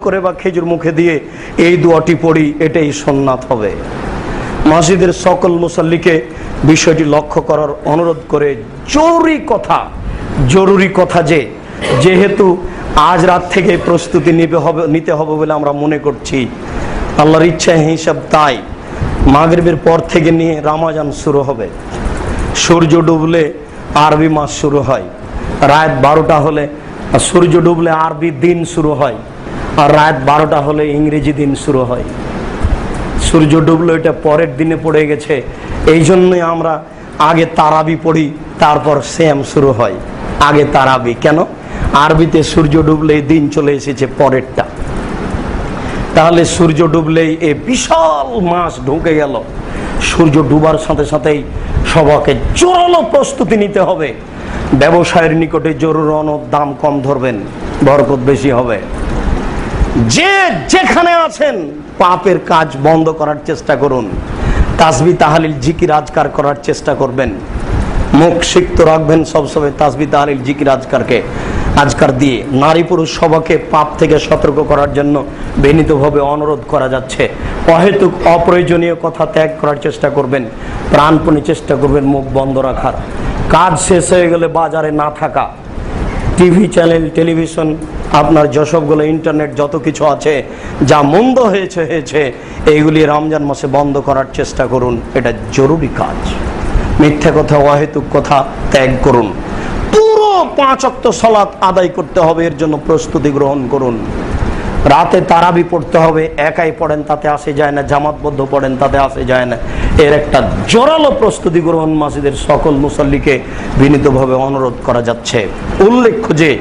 করে বা খেজুর মুখে দিয়ে এই দোয়াটি পড়ি, এটাই সুন্নাত হবে। মসজিদের সকল মুসাল্লিকে বিষয়টি লক্ষ্য করার অনুরোধ করে জরুরি কথা যে যেহেতু আজ রাত থেকে প্রস্তুতি নিতে হবে বলে আমরা মনে করছি, আল্লাহর ইচ্ছা হিসাব তাই মাগরিবের পর থেকে নিয়ে রমজান শুরু হবে। সূর্য ডুবলে আরবি মাস শুরু হয়, রাত 12টা হলে সূর্য ডুবলে আরবি দিন শুরু হয়, আর রাত 12টা হলে ইংরেজি দিন শুরু হয়। সূর্য ডুবলো এটা পরের দিনে পড়ে গেছে, এই জন্যই আমরা আগে তারাবি পড়ি, তারপর সিয়াম শুরু হয়। আগে তারাবি কেন? আরবিতে সূর্য ডুবলেই দিন চলে এসেছে পরেরটা, তাহলে সূর্য ডুবলেই এ বিশাল মাস ঢুকে গেল। সূর্য ডুবার সাথে সাথেই সবাইকে জোরালো প্রস্তুতি নিতে হবে। ব্যবসায়ের নিকটে জরুরি দাম কম ধরবেন, বরকত বেশি হবে। যে যেখানে আছেন পাপের কাজ বন্ধ করার চেষ্টা করুন, তাসবিহ তাহলিল জিকির আজকার করার চেষ্টা করবেন। মুখ সিক্ত রাখবেন সবসময় তাসবিহ তাহলিল জিকির আজকার দিয়ে। নারী পুরুষ সবাইকে পাপ থেকে সতর্ক করার জন্য বিনীতভাবে অনুরোধ করা যাচ্ছে। অহেতুক অপ্রয়োজনীয় কথা ত্যাগ করার চেষ্টা করবেন, প্রাণপণে চেষ্টা করবেন মুখ বন্ধ রাখার। কাজ শেষ হয়ে গেলে বাজারে না থাকা, টিভি চ্যানেল, টেলিভিশন, আপনার যসবগুলো ইন্টারনেট যত কিছু আছে যা মন্দ হয়েছে এইগুলি রমজান মাসে বন্ধ করার চেষ্টা করুন, এটা জরুরি কাজ। মিথ্যা কথা, অহেতুক কথা ত্যাগ করুন। পুরো 5 ওয়াক্ত সালাত আদায় করতে হবে, এর জন্য প্রস্তুতি গ্রহণ করুন। রাতে তারাবি পড়তে হবে, একাই পড়েন তাতে আসে যায় না, জামাতবদ্ধ পড়েন তাতে আসে যায় না, এর একটা জোরালো প্রস্তুতি গ্রহণ মসজিদের সকল মুসাল্লিকে বিনীতভাবে অনুরোধ করা যাচ্ছে। উল্লেখ্য যে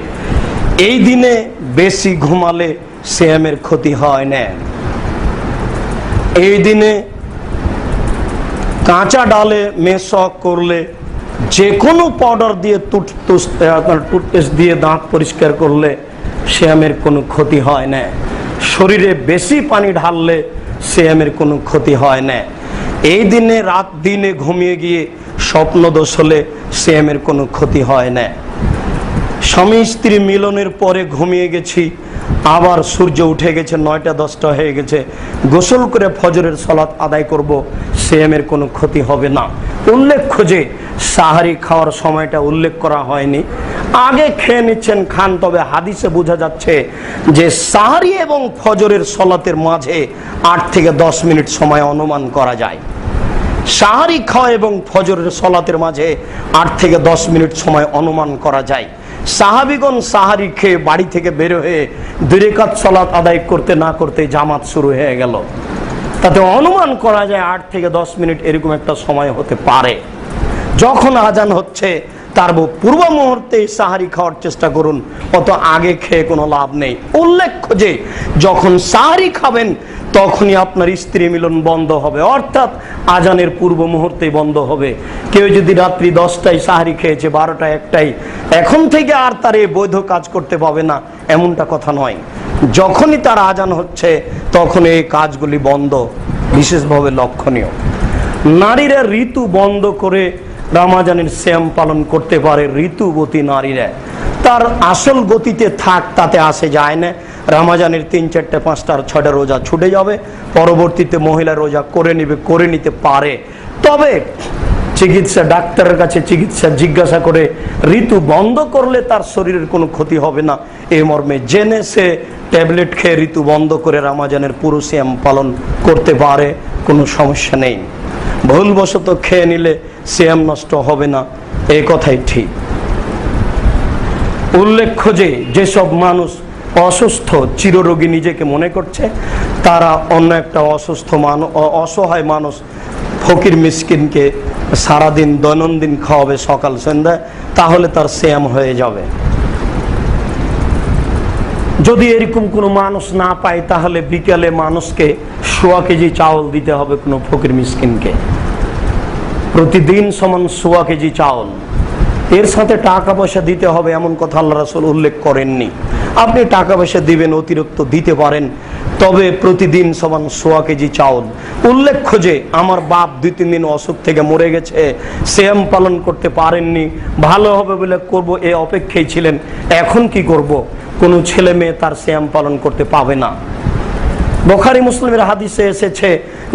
এই দিনে বেশি ঘুমালে সিয়ামের ক্ষতি হয় না। এই দিনে কাঁচা ডালে মেশক করলে, যে কোনো পাউডার দিয়ে টুথপেস্ট দিয়ে দাঁত পরিষ্কার করলে সিয়ামের কোনো ক্ষতি হয় না। শরীরে বেশি পানি ঢাললে সিয়ামের কোনো ক্ষতি হয় না। এই দিনে রাত দিনে ঘুমিয়ে গিয়ে স্বপ্নদোষ হলে সিয়ামের কোনো ক্ষতি হয় না। স্বামী স্ত্রী মিলনের পরে ঘুমিয়ে গেছি, আবার সূর্য উঠে গেছে, 9টা 10টা হয়ে গেছে, গোসল করে ফজরের সালাত আদায় করব, সিয়ামের কোনো ক্ষতি হবে না। উল্লেখ্য যে সাহারি খাওয়ার সময়টা উল্লেখ করা হয়নি, আগে খেয়ে নিচ্ছেন খান, তবে হাদিসে বোঝা যাচ্ছে যে সাহারি এবং ফজরের সালাতের মাঝে 8 থেকে 10 মিনিট সময় অনুমান করা যায়। সাহারি খাওয়া এবং ফজরের সালাতের মাঝে 8 থেকে 10 মিনিট সময় অনুমান করা যায়। সাহাবিগণ সাহারি খেয়ে বাড়ি থেকে বের হয়ে 2 রাকাত সালাত আদায় করতে না করতে জামাত শুরু হয়ে গেল, তাতে অনুমান করা যায় 8 থেকে 10 মিনিট এরকম একটা সময় হতে পারে। যখন আজান হচ্ছে তার পূর্ব মুহূর্তে সাহারি খাওয়ার চেষ্টা করুন, অত আগে খেয়ে কোনো লাভ নেই। উল্লেখ্য যে যখন সাহারি খাবেন তখনই আপনার স্ত্রী মিলন বন্ধ হবে, অর্থাৎ আজানের পূর্ব মুহূর্তেই বন্ধ হবে। কেউ যদি রাত্রি 10টায় সাহারি খেয়েছে, 12টা 1টায়, এখন থেকে আর তার এই বৈধ কাজ করতে পাবে না, এমনটা কথা নয়। যখনই তার আজান হচ্ছে তখন এই কাজগুলি বন্ধ, বিশেষভাবে লক্ষণীয়। নারীরা ঋতু বন্ধ করে রমজানের সিয়াম পালন করতে পারে। ঋতুবতী নারীরা তার আসল গতিতে থাক, তাতে আসে যায় না। রমজানের 3, 4, 5 আর 6টা রোজা ছুটে যাবে, পরবর্তীতে মহিলা রোজা করে নিতে পারে। তবে ডাক্তারের কাছে চিকিৎসা জিজ্ঞাসা করে ঋতু বন্ধ করলে তার শরীরের কোনো ক্ষতি হবে না, এই মর্মে জেনে সে ট্যাবলেট খেয়ে ঋতু বন্ধ করে রমজানের পুরো সিয়াম পালন করতে পারে, কোনো সমস্যা নেই। ভুলবশত খেয়ে নিলে সিয়াম নষ্ট হবে না, এই কথাই ঠিক। উল্লেখ্য যে যেসব মানুষ অসুস্থ, চিররোগী নিজেকে মনে করছে, তারা অন্য একটা অসহায় মানুষ ফকির মিসকিনকে সারাদিন দৈনন্দিন খাওয়াবে সকাল সন্ধ্যা, তাহলে তার সিয়াম হয়ে যাবে। যদি এরকম কোনো মানুষ না পায় তাহলে বিকেলে মানুষকে 1.25 কেজি চাউল দিতে হবে কোনো ফকির মিসকিনকে, প্রতিদিন সমান 1.25 কেজি চাউল। এর সাথে টাকা পয়সা দিতে হবে এমন কথা আল্লাহ রাসূল উল্লেখ করেননি। আপনি টাকা পয়সা দিবেন, অতিরিক্ত দিতে পারেন, তবে প্রতিদিন সমান সোয়া কেজি চাউল। উল্লেখ্য যে আমার বাপ 2-3 দিন অসুখ থেকে মরে গেছে, সিয়াম পালন করতে পারেননি, ভালো হবে বলে করব এই অপেক্ষায় ছিলেন। এখন কি করব? কোনো ছেলে মেয়ে তার সিয়াম পালন করতে পাবে না। বুখারী মুসলিমের হাদিসে এসেছে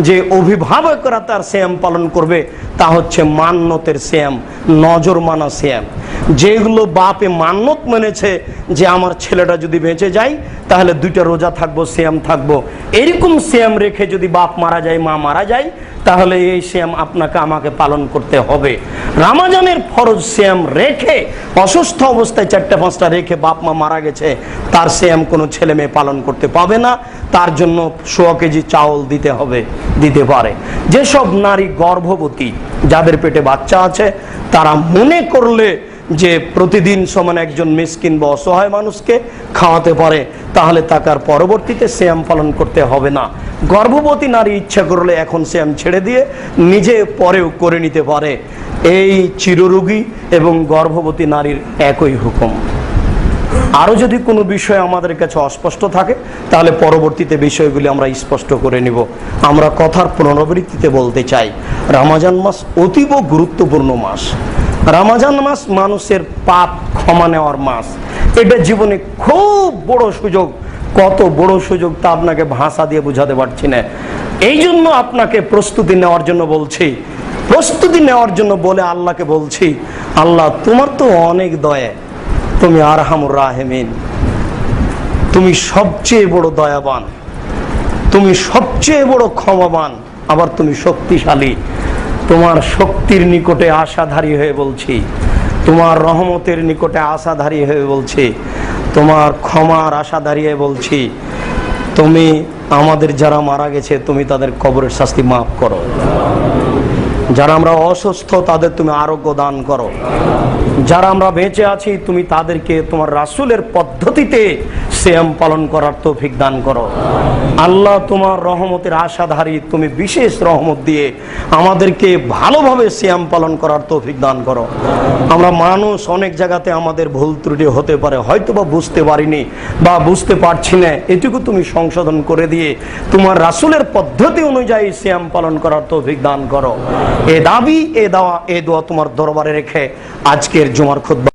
যে অভিভাবকরা তার সিয়াম পালন করবে, তা হচ্ছে মান্নতের সিয়াম, নজর মানা সিয়াম। যেগুলো বাপে মান্নত মেনেছে যে আমার ছেলেটা যদি বেঁচে যায় তাহলে 2টা রোজা থাকবো, সিয়াম থাকবো, এরকম সিয়াম রেখে যদি বাপ মারা যায়, মা মারা যায়, তাহলে এই সিয়াম আপনাকে আমাকে পালন করতে হবে। রমজানের ফরজ সিয়াম রেখে অসুস্থ অবস্থায় 4টা-5টা রেখে বাপ মা মারা গেছে, তার সিয়াম কোনো ছেলে মেয়ে পালন করতে পাবে না। তার জন্য 100 কেজি চাউল দিতে হবে, দিতে পারে। যেসব নারী গর্ভবতী, যাদের পেটে বাচ্চা আছে, তারা মনে করলে যে প্রতিদিন সমান একজন মিসকিন বা অসহায় মানুষকে খাওয়াতে পারে, তাহলে তাকে আর পরবর্তীতে সিয়াম পালন করতে হবে না। গর্ভবতী নারী ইচ্ছা করলে এখন সিয়াম ছেড়ে দিয়ে নিজে পরেও করে নিতে পারে। এই চিররোগী এবং গর্ভবতী নারীর একই হুকুম। আরও যদি কোনো বিষয় আমাদের কাছে অস্পষ্ট থাকে তাহলে পরবর্তীতে বিষয়গুলি আমরা স্পষ্ট করে নিব। আমরা কথার পুনরাবৃত্তিতে বলতে চাই, রমজান মাস অতীব গুরুত্বপূর্ণ মাস। রমজান মাস মানুষের পাপ ক্ষমা নেওয়ার মাস। এটা জীবনে খুব বড় সুযোগ। কত বড় সুযোগ তা আপনাকে ভাষা দিয়ে বোঝাতে পারছি না। এই জন্য আপনাকে প্রস্তুতি নেওয়ার জন্য বলছি, প্রস্তুতি নেওয়ার জন্য বলে আল্লাহকে বলছি, আল্লাহ তোমার তো অনেক দয়া, তুমি আরহামুর রাহিমিন, তুমি সবচেয়ে বড় দয়াবান, তুমি সবচেয়ে বড় ক্ষমাবান, আবার তুমি শক্তিশালী। তোমার শক্তির নিকটে আশাধারী হয়ে বলছি, তোমার রহমতের নিকটে আশাধারী হয়ে বলছি, তোমার ক্ষমার আশাধারী হয়ে বলছি, তুমি আমাদের যারা মারা গেছে তুমি তাদের কবরের শাস্তি মাফ করো। যারা আমরা অসুস্থ তাদের তুমি আরোগ্য দান করো। যারা আমরা বেঁচে আছি তুমি তাদেরকে তোমার রাসূলের পদ্ধতিতে সিয়াম পালন করার তৌফিক দান করো। আল্লাহ তোমার রহমতের আশাধারী, তুমি বিশেষ রহমত দিয়ে আমাদেরকে ভালোভাবে সিয়াম পালন করার তৌফিক দান করো। আমরা মানুষ, অনেক জায়গাতে আমাদের ভুল ত্রুটি হতে পারে, হয়তো বা বুঝতে পারিনি বা বুঝতে পারছি না, এটুকু তুমি সংশোধন করে দিয়ে তোমার রাসূলের পদ্ধতি অনুযায়ী সিয়াম পালন করার তৌফিক দান করো। এ দাবি, এ দোয়া তোমার দরবারে রেখে আজকের জুমার খুতবা